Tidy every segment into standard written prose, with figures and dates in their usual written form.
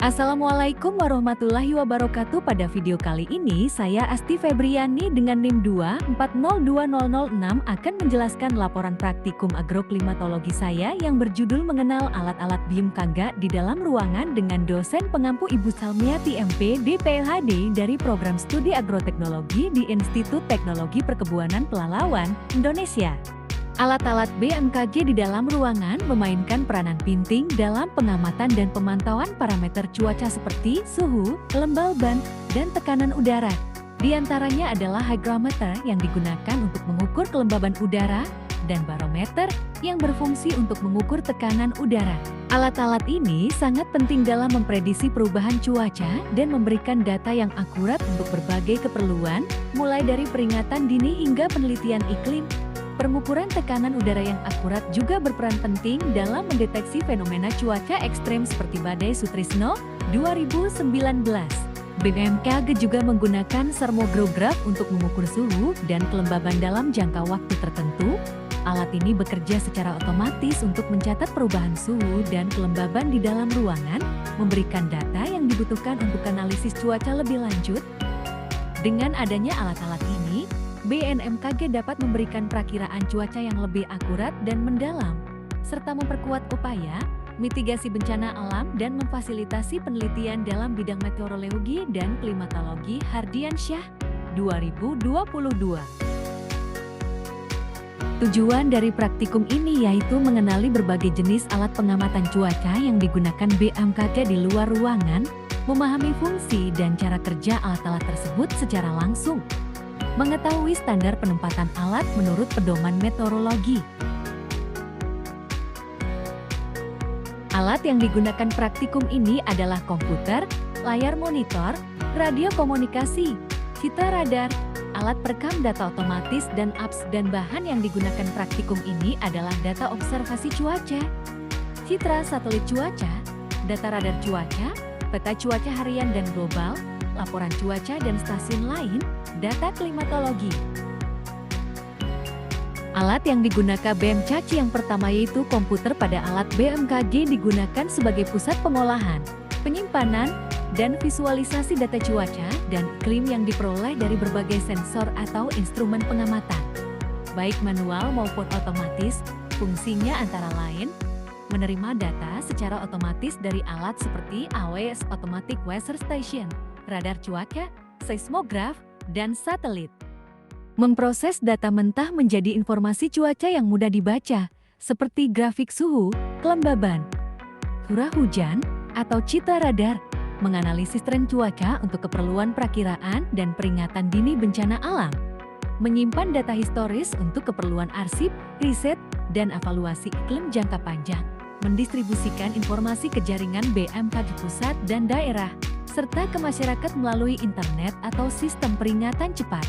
Assalamualaikum warahmatullahi wabarakatuh. Pada video kali ini saya Asti Febriani dengan NIM 2402006 akan menjelaskan laporan praktikum agroklimatologi saya yang berjudul mengenal alat-alat BMKG di dalam ruangan dengan dosen pengampu Ibu Salmiati MP DPLHD dari Program Studi Agroteknologi di Institut Teknologi Perkebunan Pelalawan, Indonesia. Alat-alat BMKG di dalam ruangan memainkan peranan penting dalam pengamatan dan pemantauan parameter cuaca seperti suhu, kelembaban, dan tekanan udara. Di antaranya adalah hygrometer yang digunakan untuk mengukur kelembaban udara, dan barometer yang berfungsi untuk mengukur tekanan udara. Alat-alat ini sangat penting dalam memprediksi perubahan cuaca dan memberikan data yang akurat untuk berbagai keperluan, mulai dari peringatan dini hingga penelitian iklim. Pengukuran tekanan udara yang akurat juga berperan penting dalam mendeteksi fenomena cuaca ekstrem seperti badai Sutrisno 2019. BMKG juga menggunakan seismograf untuk mengukur suhu dan kelembaban dalam jangka waktu tertentu. Alat ini bekerja secara otomatis untuk mencatat perubahan suhu dan kelembaban di dalam ruangan, memberikan data yang dibutuhkan untuk analisis cuaca lebih lanjut. Dengan adanya alat-alat ini, BMKG dapat memberikan perakiraan cuaca yang lebih akurat dan mendalam, serta memperkuat upaya mitigasi bencana alam dan memfasilitasi penelitian dalam bidang meteorologi dan klimatologi. Hardiansyah, 2022. Tujuan dari praktikum ini yaitu mengenali berbagai jenis alat pengamatan cuaca yang digunakan BMKG di luar ruangan, memahami fungsi dan cara kerja alat-alat tersebut secara langsung, mengetahui standar penempatan alat menurut pedoman meteorologi. Alat yang digunakan praktikum ini adalah komputer, layar monitor, radio komunikasi, citra radar, alat perekam data otomatis dan apps, dan bahan yang digunakan praktikum ini adalah data observasi cuaca, citra satelit cuaca, data radar cuaca, peta cuaca harian dan global, laporan cuaca dan stasiun lain, data klimatologi. Alat yang digunakan BMKG yang pertama yaitu komputer. Pada alat BMKG digunakan sebagai pusat pengolahan, penyimpanan, dan visualisasi data cuaca dan iklim yang diperoleh dari berbagai sensor atau instrumen pengamatan, baik manual maupun otomatis. Fungsinya antara lain menerima data secara otomatis dari alat seperti AWS Automatic Weather Station, radar cuaca, seismograf, dan satelit. Memproses data mentah menjadi informasi cuaca yang mudah dibaca, seperti grafik suhu, kelembaban, curah hujan, atau citra radar. Menganalisis tren cuaca untuk keperluan perakiraan dan peringatan dini bencana alam. Menyimpan data historis untuk keperluan arsip, riset, dan evaluasi iklim jangka panjang. Mendistribusikan informasi ke jaringan BMKG pusat dan daerah, serta ke masyarakat melalui internet atau sistem peringatan cepat.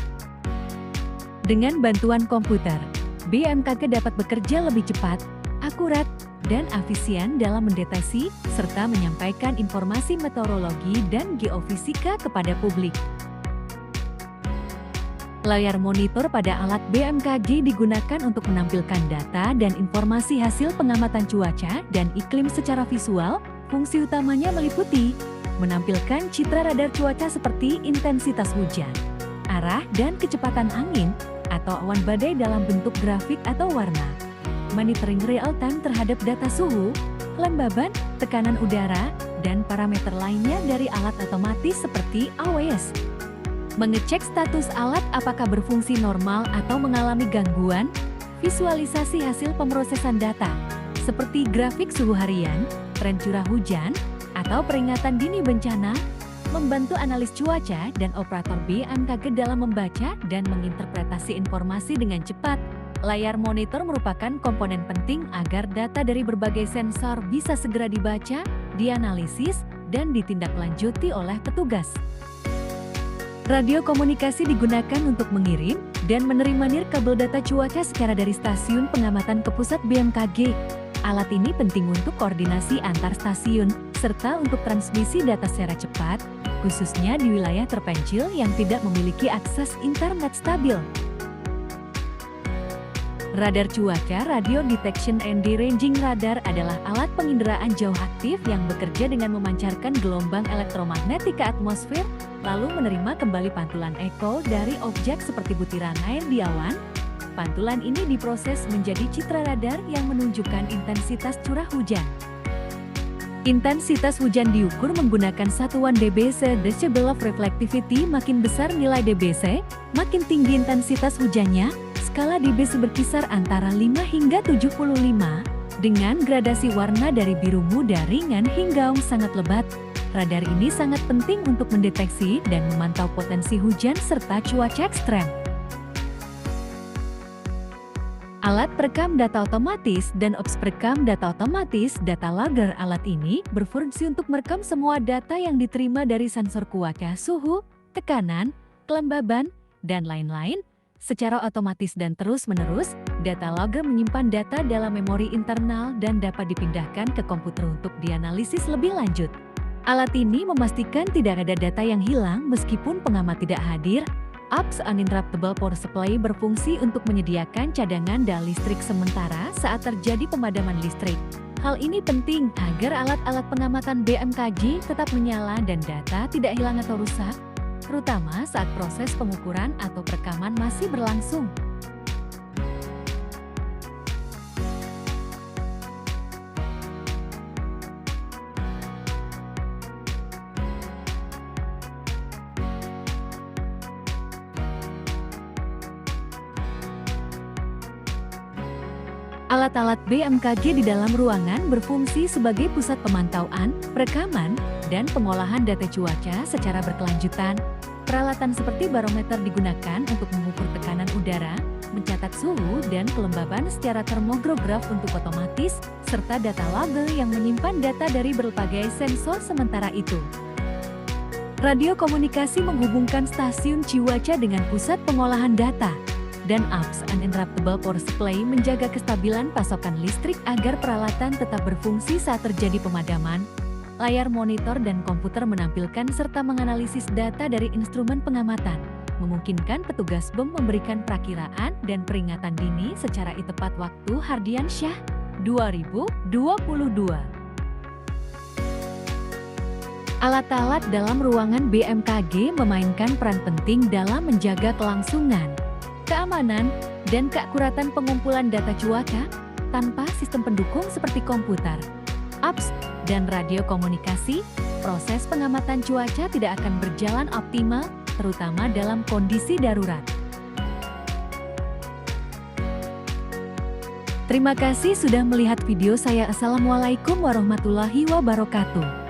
Dengan bantuan komputer, BMKG dapat bekerja lebih cepat, akurat, dan efisien dalam mendeteksi serta menyampaikan informasi meteorologi dan geofisika kepada publik. Layar monitor pada alat BMKG digunakan untuk menampilkan data dan informasi hasil pengamatan cuaca dan iklim secara visual. Fungsi utamanya meliputi menampilkan citra radar cuaca seperti intensitas hujan, arah dan kecepatan angin, atau awan badai dalam bentuk grafik atau warna. Monitoring real-time terhadap data suhu, kelembaban, tekanan udara, dan parameter lainnya dari alat otomatis seperti AWS. Mengecek status alat apakah berfungsi normal atau mengalami gangguan. Visualisasi hasil pemrosesan data, seperti grafik suhu harian, tren curah hujan, atau peringatan dini bencana, membantu analis cuaca dan operator BMKG dalam membaca dan menginterpretasi informasi dengan cepat. Layar monitor merupakan komponen penting agar data dari berbagai sensor bisa segera dibaca, dianalisis, dan ditindaklanjuti oleh petugas. Radio komunikasi digunakan untuk mengirim dan menerima nirkabel data cuaca secara dari stasiun pengamatan ke pusat BMKG. Alat ini penting untuk koordinasi antar stasiun, serta untuk transmisi data secara cepat, khususnya di wilayah terpencil yang tidak memiliki akses internet stabil. Radar cuaca Radio Detection and Deranging Radar adalah alat penginderaan jauh aktif yang bekerja dengan memancarkan gelombang elektromagnetik ke atmosfer, lalu menerima kembali pantulan eko dari objek seperti butiran air di awan. Pantulan ini diproses menjadi citra radar yang menunjukkan intensitas curah hujan. Intensitas hujan diukur menggunakan satuan dBc decibel of reflectivity. Makin besar nilai dBc, makin tinggi intensitas hujannya. Skala dBc berkisar antara 5 hingga 75, dengan gradasi warna dari biru muda ringan hingga sangat lebat. Radar ini sangat penting untuk mendeteksi dan memantau potensi hujan serta cuaca ekstrem. Alat perekam data otomatis dan OBS perekam data otomatis data logger. Alat ini berfungsi untuk merekam semua data yang diterima dari sensor cuaca, suhu, tekanan, kelembaban, dan lain-lain secara otomatis dan terus-menerus. Data logger menyimpan data dalam memori internal dan dapat dipindahkan ke komputer untuk dianalisis lebih lanjut. Alat ini memastikan tidak ada data yang hilang meskipun pengamat tidak hadir. OBS Uninterruptible Power Supply berfungsi untuk menyediakan cadangan daya listrik sementara saat terjadi pemadaman listrik. Hal ini penting agar alat-alat pengamatan BMKG tetap menyala dan data tidak hilang atau rusak, terutama saat proses pengukuran atau perekaman masih berlangsung. Alat-alat BMKG di dalam ruangan berfungsi sebagai pusat pemantauan, perekaman, dan pengolahan data cuaca secara berkelanjutan. Peralatan seperti barometer digunakan untuk mengukur tekanan udara, mencatat suhu dan kelembaban secara termograf untuk otomatis, serta data logger yang menyimpan data dari berbagai sensor. Sementara itu, radio komunikasi menghubungkan stasiun cuaca dengan pusat pengolahan data, dan OBS Uninterruptible Power Supply menjaga kestabilan pasokan listrik agar peralatan tetap berfungsi saat terjadi pemadaman. Layar monitor dan komputer menampilkan serta menganalisis data dari instrumen pengamatan, memungkinkan petugas BEM memberikan perakiraan dan peringatan dini secara tepat waktu. Hardiansyah, 2022. Alat-alat dalam ruangan BMKG memainkan peran penting dalam menjaga kelangsungan, keamanan, dan keakuratan pengumpulan data cuaca. Tanpa sistem pendukung seperti komputer, OBS, dan radio komunikasi, proses pengamatan cuaca tidak akan berjalan optimal, terutama dalam kondisi darurat. Terima kasih sudah melihat video saya. Assalamualaikum warahmatullahi wabarakatuh.